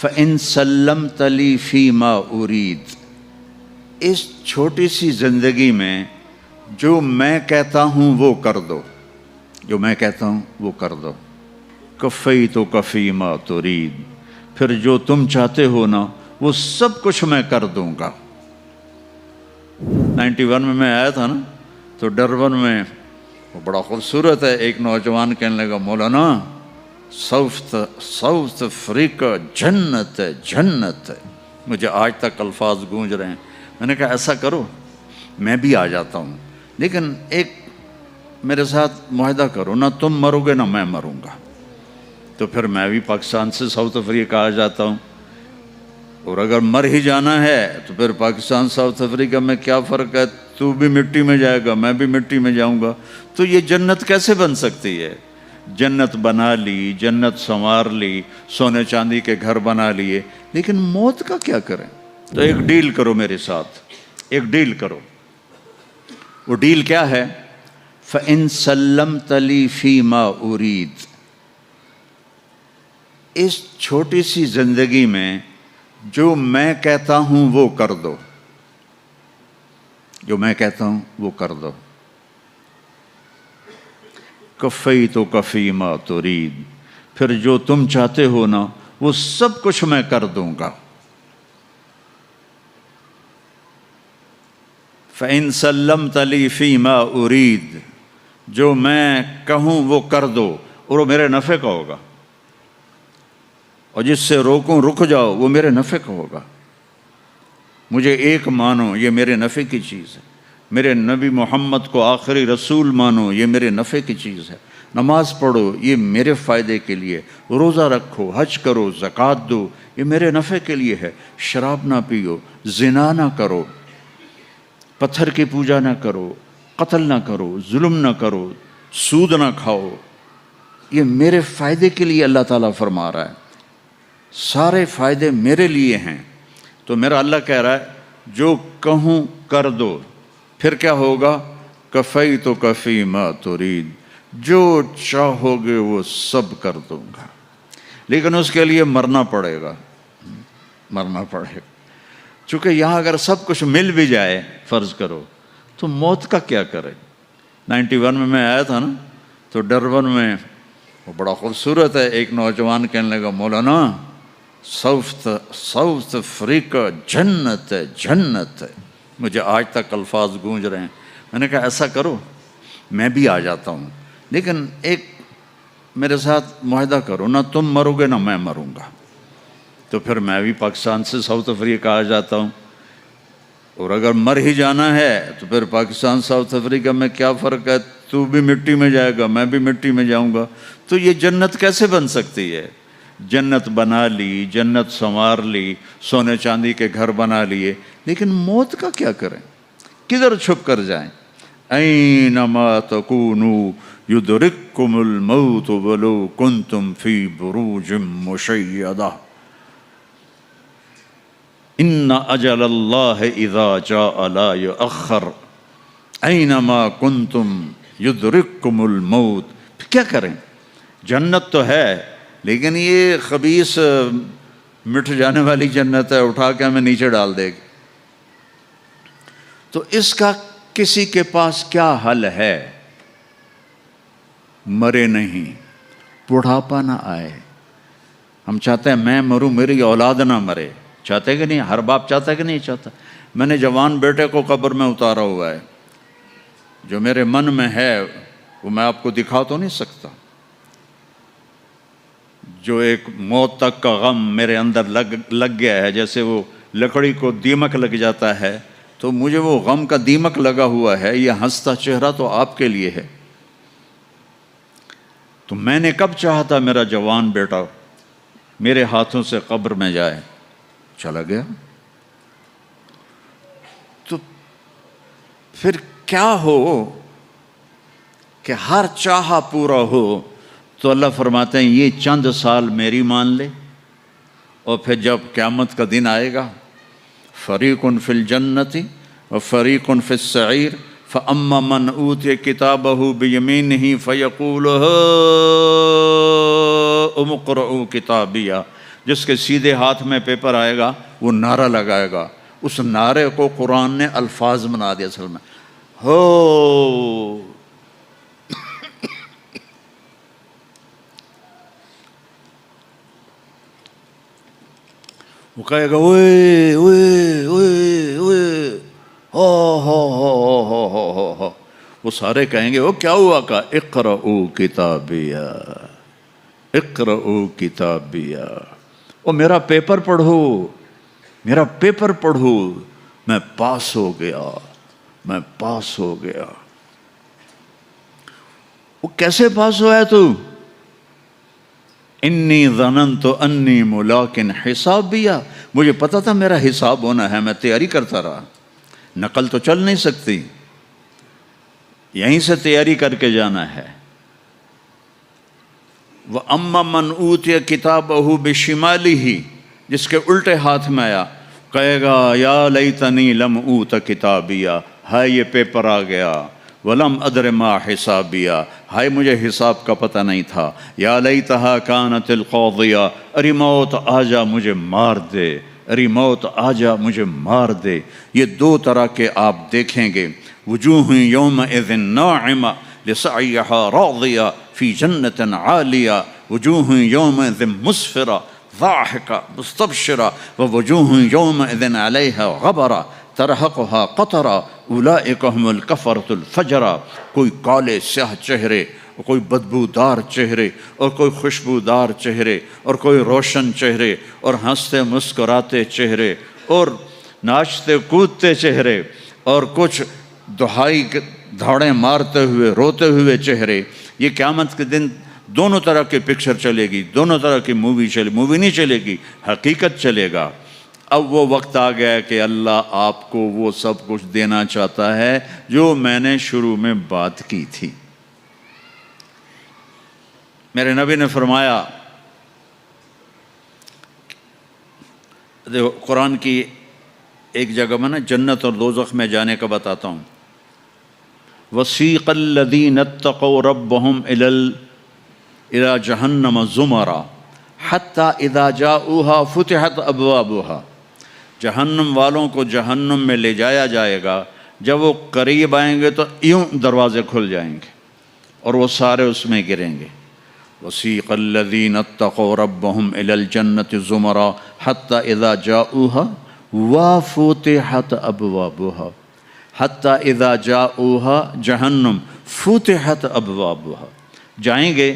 فَإِن سَلَّمْتَ لِي فِي مَا أُرِيد، اس چھوٹی سی زندگی میں جو میں کہتا ہوں وہ کر دو، جو میں کہتا ہوں وہ کر دو۔ کفیتک فی ما ترید، پھر جو تم چاہتے ہو نا وہ سب کچھ میں کر دوں گا۔ 91 میں آیا تھا نا، تو ڈربن میں وہ بڑا خوبصورت ہے، ایک نوجوان کہنے لگا مولانا ساؤتھ افریقہ جنت ہے، جنت ہے۔ مجھے آج تک الفاظ گونج رہے ہیں۔ میں نے کہا ایسا کرو میں بھی آ جاتا ہوں، لیکن ایک میرے ساتھ معاہدہ کرو، نہ تم مرو گے نہ میں مروں گا۔ تو پھر میں بھی پاکستان سے ساؤتھ افریقہ آ جاتا ہوں، اور اگر مر ہی جانا ہے تو پھر پاکستان ساؤتھ افریقہ میں کیا فرق ہے؟ تو بھی مٹی میں جائے گا، میں بھی مٹی میں جاؤں گا۔ تو یہ جنت کیسے بن سکتی ہے؟ جنت بنا لی، جنت سنوار لی، سونے چاندی کے گھر بنا لیے، لیکن موت کا کیا کریں؟ تو ایک ڈیل کرو میرے ساتھ، ایک ڈیل کرو۔ وہ ڈیل کیا ہے؟ فَإِن سَلَّمْتَ لِي فِي مَا أُرِيد، اس چھوٹی سی زندگی میں جو میں کہتا ہوں وہ کر دو، جو میں کہتا ہوں وہ کر دو۔ کفیتک فی ما ترید، پھر جو تم چاہتے ہو نا وہ سب کچھ میں کر دوں گا۔ فَإِن سَلَّمْتَ لِي فِي مَا أُرِيد، جو میں کہوں وہ کر دو، اور وہ میرے نفع کا ہوگا، اور جس سے روکوں رک جاؤ وہ میرے نفع کا ہوگا۔ مجھے ایک مانو، یہ میرے نفع کی چیز ہے۔ میرے نبی محمد کو آخری رسول مانو، یہ میرے نفع کی چیز ہے۔ نماز پڑھو، یہ میرے فائدے کے لیے۔ روزہ رکھو، حج کرو، زکوٰۃ دو، یہ میرے نفع کے لیے ہے۔ شراب نہ پیو، زنا نہ کرو، پتھر کی پوجا نہ کرو، قتل نہ کرو، ظلم نہ کرو، سود نہ کھاؤ، یہ میرے فائدے کے لیے اللہ تعالیٰ فرما رہا ہے۔ سارے فائدے میرے لیے ہیں۔ تو میرا اللہ کہہ رہا ہے جو کہوں کر دو، پھر کیا ہوگا؟ کفیتک فی ما ترید، جو چاہو گے وہ سب کر دوں گا، لیکن اس کے لیے مرنا پڑے گا، مرنا پڑے گا۔ چونکہ یہاں اگر سب کچھ مل بھی جائے فرض کرو تو موت کا کیا کرے؟ 91 میں آیا تھا نا، تو ڈربن میں وہ بڑا خوبصورت ہے، ایک نوجوان کہنے لگا مولانا ساؤتھ افریقہ جنت ہے، جنت ہے۔ مجھے آج تک الفاظ گونج رہے ہیں۔ میں نے کہا ایسا کرو میں بھی آ جاتا ہوں، لیکن ایک میرے ساتھ معاہدہ کرو، نہ تم مرو گے نہ میں مروں گا۔ تو پھر میں بھی پاکستان سے ساؤتھ افریقہ آ جاتا ہوں، اور اگر مر ہی جانا ہے تو پھر پاکستان ساؤتھ افریقہ میں کیا فرق ہے؟ تو بھی مٹی میں جائے گا، میں بھی مٹی میں جاؤں گا۔ تو یہ جنت کیسے بن سکتی ہے؟ جنت بنا لی، جنت سنوار لی، سونے چاندی کے گھر بنا لیے، لیکن موت کا کیا کریں؟ کدھر چھپ کر جائیں؟ اینما تکونوا یدرککم الموت ولو کنتم فی بروج مشیدہ، ان اجل اللہ اذا جاء لا یؤخر، اینما کنتم یدرککم الموت۔ کیا کریں؟ جنت تو ہے، لیکن یہ خبیث مٹ جانے والی جنت ہے، اٹھا کے ہمیں نیچے ڈال دے گی۔ تو اس کا کسی کے پاس کیا حل ہے؟ مرے نہیں، بڑھاپا نہ آئے۔ ہم چاہتے ہیں میں مروں، میری اولاد نہ مرے، چاہتے کہ نہیں؟ ہر باپ چاہتا ہے کہ نہیں چاہتا؟ میں نے جوان بیٹے کو قبر میں اتارا ہوا ہے، جو میرے من میں ہے وہ میں آپ کو دکھا تو نہیں سکتا۔ جو ایک موت تک کا غم میرے اندر لگ گیا ہے، جیسے وہ لکڑی کو دیمک لگ جاتا ہے، تو مجھے وہ غم کا دیمک لگا ہوا ہے۔ یہ ہنستا چہرہ تو آپ کے لیے ہے۔ تو میں نے کب چاہا تھا میرا جوان بیٹا میرے ہاتھوں سے قبر میں جائے، چلا گیا۔ تو پھر کیا ہو کہ ہر چاہا پورا ہو؟ تو اللہ فرماتے ہیں یہ چند سال میری مان لے، اور پھر جب قیامت کا دن آئے گا، فریق فی الجنت و فریق فی السعیر، فاما من اوتی کتابہ بیمینہ فیقول ہاؤم اقرؤوا کتابیہ، جس کے سیدھے ہاتھ میں پیپر آئے گا وہ نعرہ لگائے گا، اس نعرے کو قرآن نے الفاظ بنا دیا اصل میں، ہو وہ کہے گا اوئے اوئے اوئے اوئے ہو، وہ سارے کہیں گے وہ کیا ہوا؟ کا اقرؤ کتابیہ، اقرؤ کتابیہ، او میرا پیپر پڑھو، میرا پیپر پڑھو، میں پاس ہو گیا، میں پاس ہو گیا۔ وہ کیسے پاس ہوا ہے تو؟ انی ظننت انی ملاق حسابیہ، مجھے پتا تھا میرا حساب ہونا ہے، میں تیاری کرتا رہا، نقل تو چل نہیں سکتی، یہیں سے تیاری کر کے جانا ہے۔ وَأَمَّا مَنْ أُوتِيَ كِتَابَهُ بِشِمَالِهِ، جس کے الٹے ہاتھ میں آیا کہے گا یا لیتنی لم اوت کتابیہ، ہائے یہ پیپر آ گیا، وَلَمْ أَدْرِ مَا حِسَابِيَہ، ہائے مجھے حساب کا پتہ نہیں تھا، یا لیتہا کانت القاضیہ، ارے موت آ جا مجھے مار دے، ارے موت آ جا مجھے مار دے۔ یہ دو طرح کے آپ دیکھیں گے، وجوہ یومئذ ناعمہ لسعیہا راضیہ فی جنت عالیہ، وجوہ یومئذ مسفرہ ضاحکہ مستبشرہ، ووجوہ یومئذ علیہا غبرہ ترہقہا قطرہ اولئک ھم الکفرۃ الفجرہ۔ کوئی کالے سیاہ چہرے، کوئی بدبودار چہرے، اور کوئی خوشبودار چہرے، اور کوئی روشن چہرے، اور ہنستے مسکراتے چہرے، اور ناچتے کودتے چہرے، اور کچھ دہائی دھاڑیں مارتے ہوئے روتے ہوئے چہرے۔ یہ قیامت کے دن دونوں طرح کی پکچر چلے گی، دونوں طرح کی مووی نہیں چلے گی، حقیقت چلے گا۔ اب وہ وقت آ گیا ہے کہ اللہ آپ کو وہ سب کچھ دینا چاہتا ہے جو میں نے شروع میں بات کی تھی۔ میرے نبی نے فرمایا، دیکھو قرآن کی ایک جگہ میں نا جنت اور دوزخ میں جانے کا بتاتا ہوں۔ وَسِيقَ الَّذِينَ اتَّقَوْا رَبَّهُمْ إِلَى جَهَنَّمَ زُمَرًا حَتَّى إِذَا جَاءُوهَا فُتِحَتْ أَبْوَابُهَا، جہنم والوں کو جہنم میں لے جایا جائے گا، جب وہ قریب آئیں گے تو یوں دروازے کھل جائیں گے اور وہ سارے اس میں گریں گے۔ وَسِيقَ الَّذِينَ اتَّقَوْا رَبَّهُمْ إِلَى الْجَنَّةِ زُمَرًا حَتَّى إِذَا جَاءُوهَا وَفُتِحَتْ أَبْوَابُهَا، حتیٰ اذا جاؤوها جہنم فتحت ابوابها، جائیں گے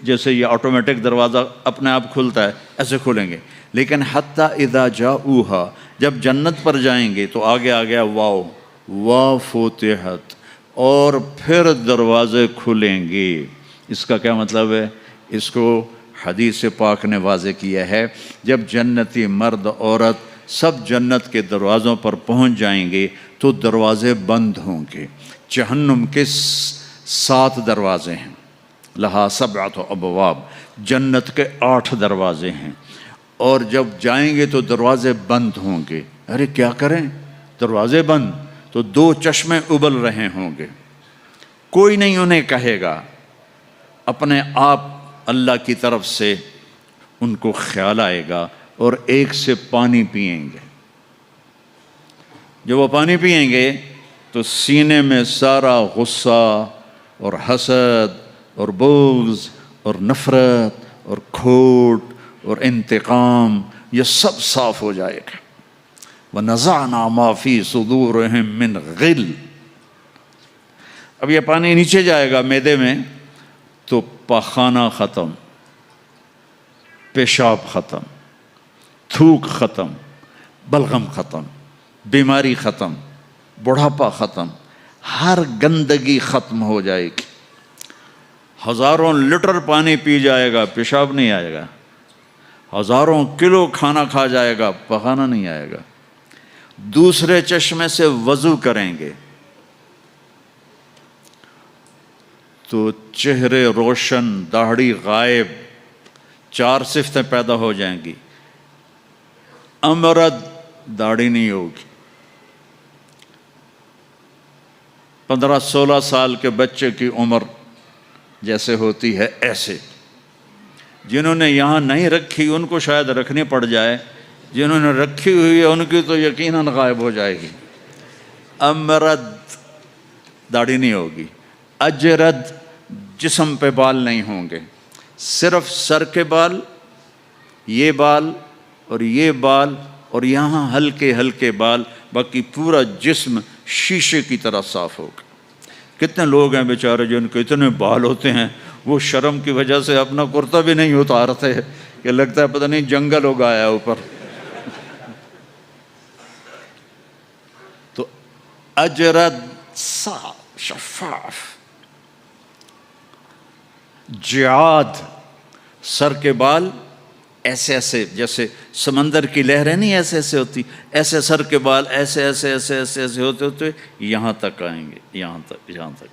جیسے یہ آٹومیٹک دروازہ اپنے آپ کھلتا ہے ایسے کھلیں گے، لیکن حتیٰ اذا جاؤوها، جب جنت پر جائیں گے تو آگے آ گیا واو وفتحت، اور پھر دروازے کھلیں گے۔ اس کا کیا مطلب ہے؟ اس کو حدیث پاک نے واضح کیا ہے، جب جنتی مرد عورت سب جنت کے دروازوں پر پہنچ جائیں گے تو دروازے بند ہوں گے۔ جہنم کے 7 دروازے ہیں، لہا 7 ابواب، جنت کے 8 دروازے ہیں، اور جب جائیں گے تو دروازے بند ہوں گے۔ ارے کیا کریں، دروازے بند تو 2 چشمے ابل رہے ہوں گے، کوئی نہیں انہیں کہے گا، اپنے آپ اللہ کی طرف سے ان کو خیال آئے گا اور ایک سے پانی پئیں گے۔ جب وہ پانی پئیں گے تو سینے میں سارا غصہ اور حسد اور بغض اور نفرت اور کھوٹ اور انتقام یہ سب صاف ہو جائے گا۔ وَنَزَعْنَا مَا فِي صُدُورِهِم مِّن غِلٍّ، اب یہ پانی نیچے جائے گا معدے میں تو پاخانہ ختم، پیشاب ختم، تھوک ختم، بلغم ختم، بیماری ختم، بڑھاپا ختم، ہر گندگی ختم ہو جائے گی۔ ہزاروں لیٹر پانی پی جائے گا، پیشاب نہیں آئے گا، ہزاروں کلو کھانا کھا جائے گا، پخانہ نہیں آئے گا۔ دوسرے چشمے سے وضو کریں گے تو چہرے روشن، داڑھی غائب، 4 صفتیں پیدا ہو جائیں گی۔ امرد، داڑھی نہیں ہوگی، 15-16 سال کے بچے کی عمر جیسے ہوتی ہے ایسے، جنہوں نے یہاں نہیں رکھی ان کو شاید رکھنی پڑ جائے، جنہوں نے رکھی ہوئی ہے ان کی تو یقیناً غائب ہو جائے گی۔ امرد داڑھی نہیں ہوگی، اجرد جسم پہ بال نہیں ہوں گے، صرف سر کے بال، یہ بال اور یہ بال اور یہاں ہلکے ہلکے بال، باقی پورا جسم شیشے کی طرح صاف ہوگا۔ کتنے لوگ ہیں بیچارے جن کو اتنے بال ہوتے ہیں وہ شرم کی وجہ سے اپنا کرتا بھی نہیں اتارتے کہ لگتا ہے پتہ نہیں جنگل ہو گیا اوپر۔ تو اجرد صاف شفاف، جعاد سر کے بال ایسے ایسے جیسے سمندر کی لہریں نہیں ایسے ایسے ہوتی، ایسے سر کے بال ایسے ایسے ایسے ایسے ایسے ہوتے ہوتے یہاں تک آئیں گے، یہاں تک۔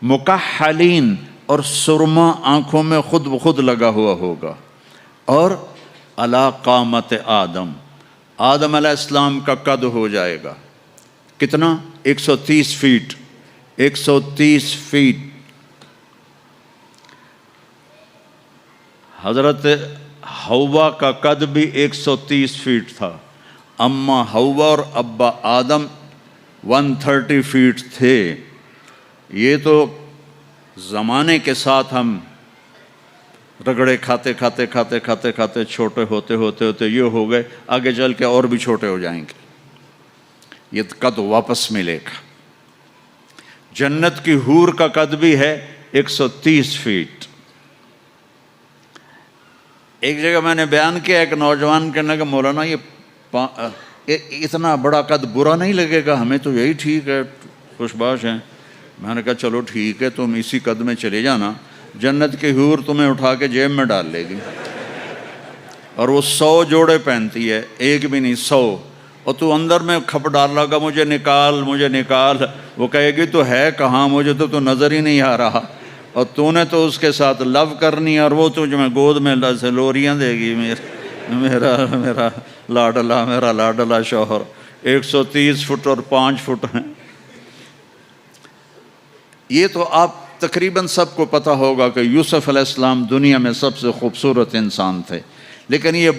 مکحلین، اور سرما آنکھوں میں خود بخود لگا ہوا ہوگا۔ اور علی قامت آدم، آدم علیہ السلام کا قد ہو جائے گا کتنا؟ 130 فیٹ، 130 فیٹ۔ حضرت حوا کا قد بھی 130 فیٹ تھا، اما حوا اور ابا آدم 130 فیٹ تھے۔ یہ تو زمانے کے ساتھ ہم رگڑے کھاتے کھاتے کھاتے کھاتے کھاتے چھوٹے ہوتے ہوتے ہوتے یہ ہو گئے، آگے چل کے اور بھی چھوٹے ہو جائیں گے، یہ قد واپس ملے گا۔ جنت کی حور کا قد بھی ہے 130 فیٹ۔ ایک جگہ میں نے بیان کیا، ایک نوجوان کہنے لگا مولانا یہ اتنا بڑا قد برا نہیں لگے گا، ہمیں تو یہی ٹھیک ہے، خوش باش ہیں۔ میں نے کہا چلو ٹھیک ہے، تم اسی قد میں چلے جانا، جنت کی حور تمہیں اٹھا کے جیب میں ڈال لے گی، اور وہ 100 جوڑے پہنتی ہے، ایک بھی نہیں 100، اور تو اندر میں کھپ ڈال لگا مجھے نکال مجھے نکال، وہ کہے گی تو ہے کہاں، مجھے تو نظر ہی نہیں آ رہا، اور تو نے تو اس کے ساتھ لو کرنی، اور وہ تجھ میں گود میں سے لوریاں دے گی، میرا لاڈلا شوہر۔ 130 فٹ اور 5 فٹ ہیں۔ یہ تو آپ تقریباً سب کو پتہ ہوگا کہ یوسف علیہ السلام دنیا میں سب سے خوبصورت انسان تھے، لیکن یہ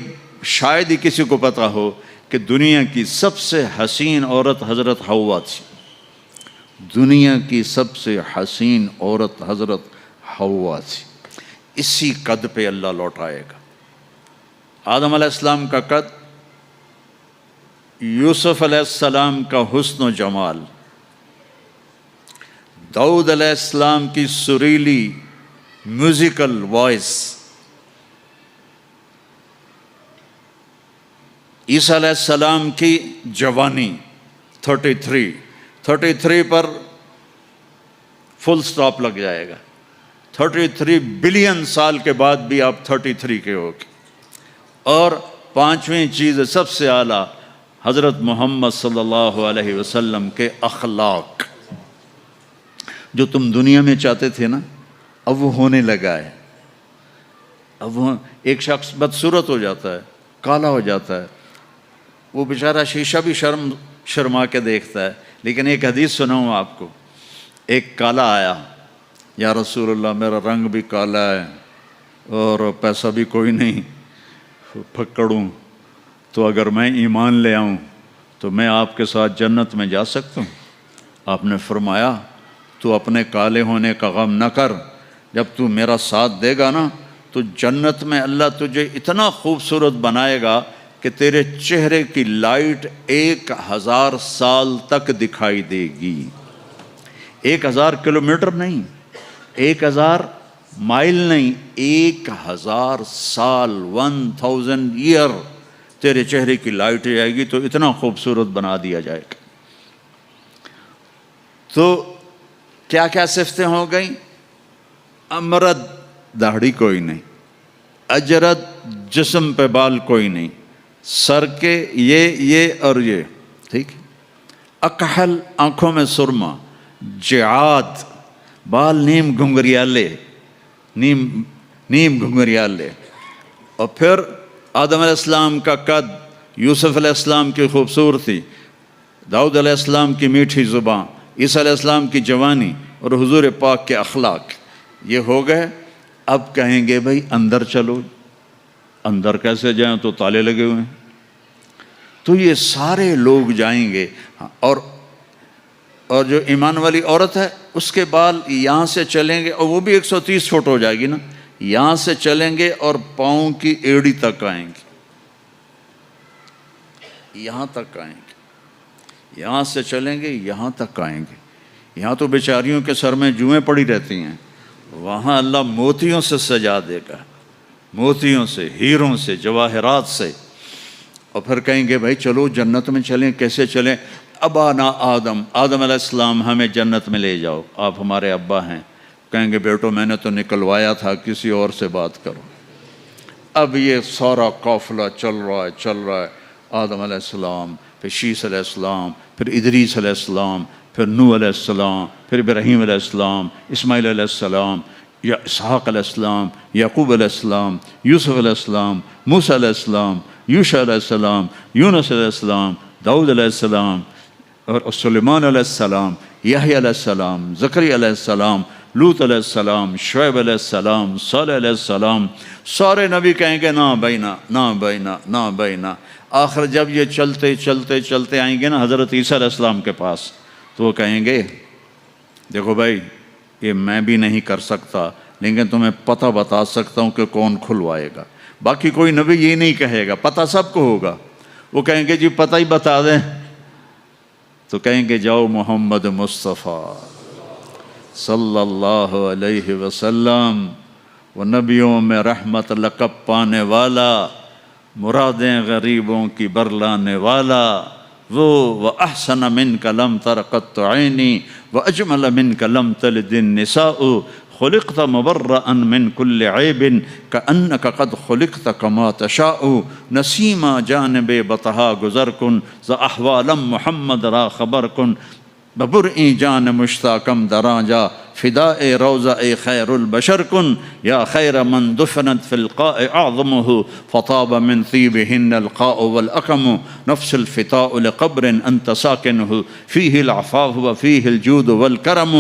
شاید ہی کسی کو پتہ ہو کہ دنیا کی سب سے حسین عورت حضرت حوا تھی۔ دنیا کی سب سے حسین عورت حضرت حوا تھی۔ اسی قد پہ اللہ لوٹائے گا۔ آدم علیہ السلام کا قد، یوسف علیہ السلام کا حسن و جمال، داؤد علیہ السلام کی سریلی میوزیکل وائس، عیسیٰ علیہ السلام کی جوانی 33 پر فل سٹاپ لگ جائے گا۔ 33 بلین سال کے بعد بھی آپ 33 کے ہو گے۔ اور 5ویں چیز سب سے اعلیٰ، حضرت محمد صلی اللہ علیہ وسلم کے اخلاق، جو تم دنیا میں چاہتے تھے نا، اب وہ ہونے لگا ہے۔ اب وہ ایک شخص بدصورت ہو جاتا ہے، کالا ہو جاتا ہے، وہ بیچارہ شیشہ بھی شرما کے دیکھتا ہے، لیکن ایک حدیث سناؤں آپ کو۔ ایک کالا آیا، یا رسول اللہ میرا رنگ بھی کالا ہے اور پیسہ بھی کوئی نہیں، پھکڑوں، تو اگر میں ایمان لے آؤں تو میں آپ کے ساتھ جنت میں جا سکتا ہوں؟ آپ نے فرمایا تو اپنے کالے ہونے کا غم نہ کر، جب تو میرا ساتھ دے گا نا تو جنت میں اللہ تجھے اتنا خوبصورت بنائے گا کہ تیرے چہرے کی لائٹ 1000 سال تک دکھائی دے گی۔ 1000 کلومیٹر نہیں، 1000 مائل نہیں، 1000 سال، 1000 ایئر تیرے چہرے کی لائٹ جائے گی، تو اتنا خوبصورت بنا دیا جائے گا۔ تو کیا کیا صفتیں ہو گئیں؟ امرد، داڑھی کوئی نہیں، اجرد، جسم پہ بال کوئی نہیں، سر کے یہ اور یہ، ٹھیک۔ اکحل، آنکھوں میں سرما، جعاد، بال نیم گھنگریالے، نیم گھنگریالے، اور پھر آدم علیہ السلام کا قد، یوسف علیہ السلام کی خوبصورتی، داؤد علیہ السلام کی میٹھی زبان، عیسیٰ علیہ السلام کی جوانی، اور حضور پاک کے اخلاق، یہ ہو گئے اب کہیں گے بھائی اندر چلو، اندر کیسے جائیں، تو تالے لگے ہوئے ہیں۔ تو یہ سارے لوگ جائیں گے، اور جو ایمان والی عورت ہے اس کے بال یہاں سے چلیں گے، اور وہ بھی 130 فٹ ہو جائے گی نا، یہاں سے چلیں گے اور پاؤں کی ایڑی تک آئیں گے، یہاں تک آئیں گے، یہاں سے چلیں گے یہاں تک آئیں گے۔ یہاں تو بیچاریوں کے سر میں جوئیں پڑی رہتی ہیں، وہاں اللہ موتیوں سے سجا دے گا، موتیوں سے، ہیروں سے، جواہرات سے۔ اور پھر کہیں گے بھائی چلو جنت میں چلیں، کیسے چلیں؟ ابانا آدم علیہ السلام ہمیں جنت میں لے جاؤ، آپ ہمارے ابا ہیں۔ کہیں گے بیٹو میں نے تو نکلوایا تھا، کسی اور سے بات کرو۔ اب یہ سارا قافلہ چل رہا ہے، آدم علیہ السلام، پھر شیس علیہ السلام، پھر ادریس علیہ السلام، پھر نوح علیہ السلام، پھر ابراہیم علیہ السلام، اسماعیل علیہ السلام، یا اسحاق علیہ السلام، یعقوب علیہ السلام، یوسف علیہ السلام، موسیٰ علیہ السلام، یوشع علیہ السلام، یونس علیہ السلام، داؤد علیہ السلام، اور سلیمان علیہ السلام، یحییٰ علیہ السلام، زکریا علیہ السلام، لوط علیہ السلام، شعیب علیہ السلام، صالح علیہ السلام۔ سارے نبی کہیں گے نا بھائی نا، نا بھائی نا، نا بھائی نا۔ آخر جب یہ چلتے چلتے چلتے آئیں گے نا حضرت عیسیٰ علیہ السلام کے پاس، تو وہ کہیں گے دیکھو بھائی یہ میں بھی نہیں کر سکتا، لیکن تمہیں پتہ بتا سکتا ہوں کہ کون کھلوائے گا۔ باقی کوئی نبی یہ نہیں کہے گا، پتہ سب کو ہوگا۔ وہ کہیں گے جی پتہ ہی بتا دیں، تو کہیں گے جاؤ محمد مصطفیٰ صلی اللہ علیہ وسلم، وہ نبیوں میں رحمت لقب پانے والا، مرادیں غریبوں کی برلانے والا، وہ وَأَحْسَنَ مِنْكَ لَمْ تَرَ قَطُّ عَيْنِي وَأَجْمَلَ مِنْكَ لَمْ تَلِدِ النِّسَاءُ خُلِقْتَ مُبَرَّأً مِنْ كُلِّ عَيْبٍ كَأَنَّكَ قَدْ خُلِقْتَ كَمَا تَشَاءُ نسیمہ جانب بطحا گزر کن ز احوالم محمد را خبر کن ببرئی جان مشتاقم دراں جا فداء روضہ خیر البشر کن یا خیر من دفنت فی القاء اعظمہ فطاب من طیبہن القاء والاقم نفس الفتاء لقبر انت ساکنہ فیہ العفاف وفیہ الجود والکرم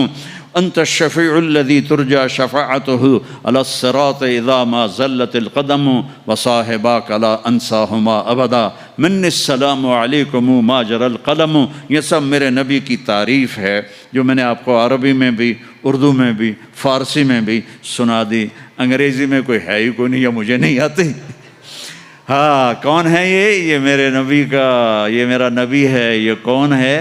انت الشفیع الذي ترجى شفاعته على الصراط اذا ما زلت القدم وصاحباك لا انساهما ابدا من السلام علیکم ما جرى القلم۔ یہ سب میرے نبی کی تعریف ہے جو میں نے آپ کو عربی میں بھی، اردو میں بھی، فارسی میں بھی سنا دی۔ انگریزی میں کوئی ہے ہی کوئی نہیں، یا مجھے نہیں آتی۔ ہاں کون ہے یہ میرے نبی کا، یہ میرا نبی ہے۔ یہ کون ہے؟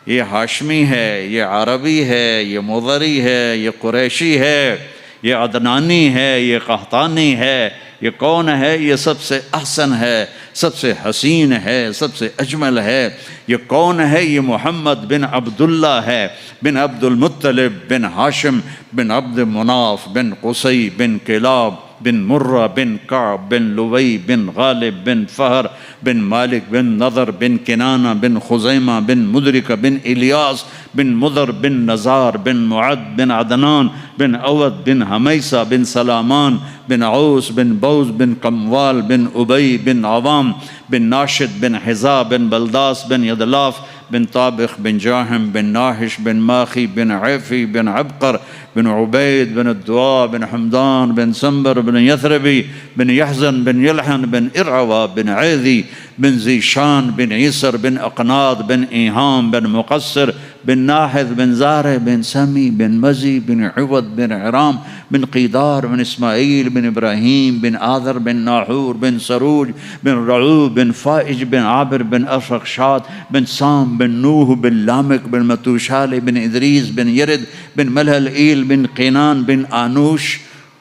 یہ ہاشمی ہے، یہ عربی ہے، یہ مضری ہے، یہ قریشی ہے، یہ عدنانی ہے، یہ قحطانی ہے۔ یہ کون ہے؟ یہ سب سے احسن ہے، سب سے حسین ہے، سب سے اجمل ہے۔ یہ کون ہے؟ یہ محمد بن عبداللہ ہے، بن عبد المطلب، بن ہاشم، بن عبد مناف، بن قصی، بن کلاب، بن مرہ، بن کعب، بن لوی، بن غالب، بن فہر، بن مالک، بن نضر، بن کنانہ، بن خزیمہ، بن مدرکہ، بن الیاس، بن مضر، بن نزار، بن معد، بن عدنان، بن عود، بن حمیسہ، بن سلامان، بن عوس، بن بوز، بن قموال، بن ابی، بن عوام، بن ناشد، بن حذا، بن بلداس، بن یدلاف، بن طابخ، بن جاہم، بن ناحش، بن ماخی، بن عیفی، بن عبقر، بن عبید، بن الدعاء، بن حمدان، بن سنبر، بن یثربی، بن یحزن، بن یلحن، بن ارعوا، بن عیدی، بن ذیشان، بن عیسر، بن اقناد، بن ایہام، بن مقصر، بن ناحذ، بن زارع، بن سمی، بن مزی، بن عوض، بن عرام، بن قیدار، بن اسماعیل، بن ابراہیم، بن آذر، بن ناحور، بن سروج، بن رعوب، بن فائج، بن عابر، بن ارفخشاد، بن سام، بن نوح، بن لامک، بن متوشال، بن ادریس، بن یرد، بن ملہل ایل، بن قینان، بن آنوش،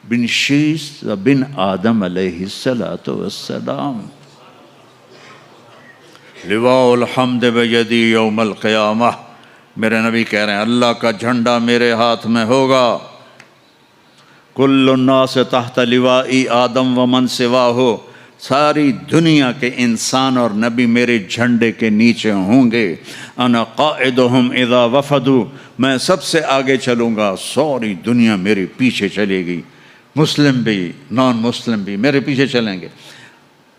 بن شیس، بن آدم علیہ السلام۔ لواء الحمد بیدی یوم القیامہ، میرے نبی کہہ رہے ہیں اللہ کا جھنڈا میرے ہاتھ میں ہوگا۔ کل الناس تحت لوائی آدم ومن سواہ، ساری دنیا کے انسان اور نبی میرے جھنڈے کے نیچے ہوں گے۔ انا قائدہم اذا وفدوا، میں سب سے آگے چلوں گا، ساری دنیا میرے پیچھے چلے گی، مسلم بھی نان مسلم بھی میرے پیچھے چلیں گے۔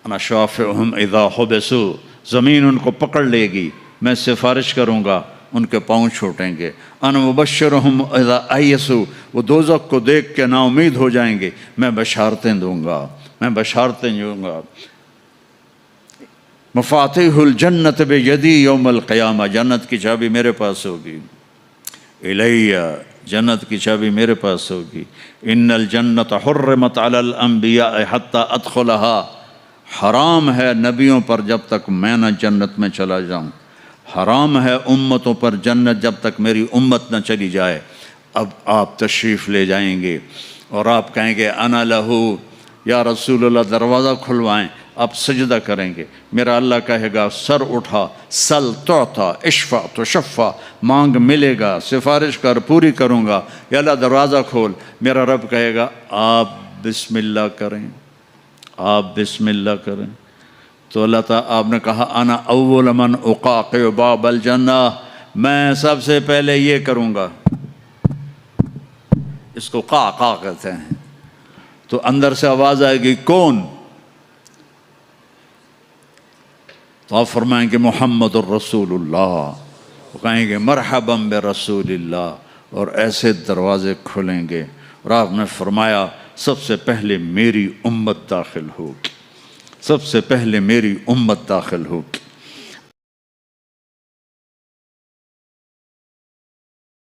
انا شافعہم اذا حبسوا، زمین ان کو پکڑ لے گی، میں سفارش کروں گا ان کے پاؤں چھوٹیں گے۔ انا مبشرہم اذا ایسوا، وہ دوزخ کو دیکھ کے نا امید ہو جائیں گے، میں بشارتیں دوں گا، میں بشارتیں دوں گا۔ مفاتیح الجنت بیدی یوم القیامہ، جنت کی چابی میرے پاس ہوگی۔ الیہ، جنت کی چابی میرے پاس ہوگی۔ ان الجنت حرمت علی الانبیاء حتی ادخلها، حرام ہے نبیوں پر جب تک میں نہ جنت میں چلا جاؤں، حرام ہے امتوں پر جنت جب تک میری امت نہ چلی جائے۔ اب آپ تشریف لے جائیں گے اور آپ کہیں گے انا لہو، یا رسول اللہ دروازہ کھلوائیں، آپ سجدہ کریں گے، میرا اللہ کہے گا سر اٹھا، سل تعطا، اشفع تشفع، مانگ ملے گا، سفارش کر پوری کروں گا، یا اللہ دروازہ کھول۔ میرا رب کہے گا آپ بسم اللہ کریں، آپ بسم اللہ کریں۔ تو اللہ تعالیٰ، آپ نے کہا انا اول من اقاقع باب الجنہ، میں سب سے پہلے یہ کروں گا، اس کو قاقع کہتے ہیں۔ تو اندر سے آواز آئے گی کون؟ تو آپ فرمائیں گے محمد الرسول اللہ، وہ کہیں گے مرحبا برسول اللہ، اور ایسے دروازے کھلیں گے۔ اور آپ نے فرمایا سب سے پہلے میری امت داخل ہوگی، سب سے پہلے میری امت داخل ہوگی۔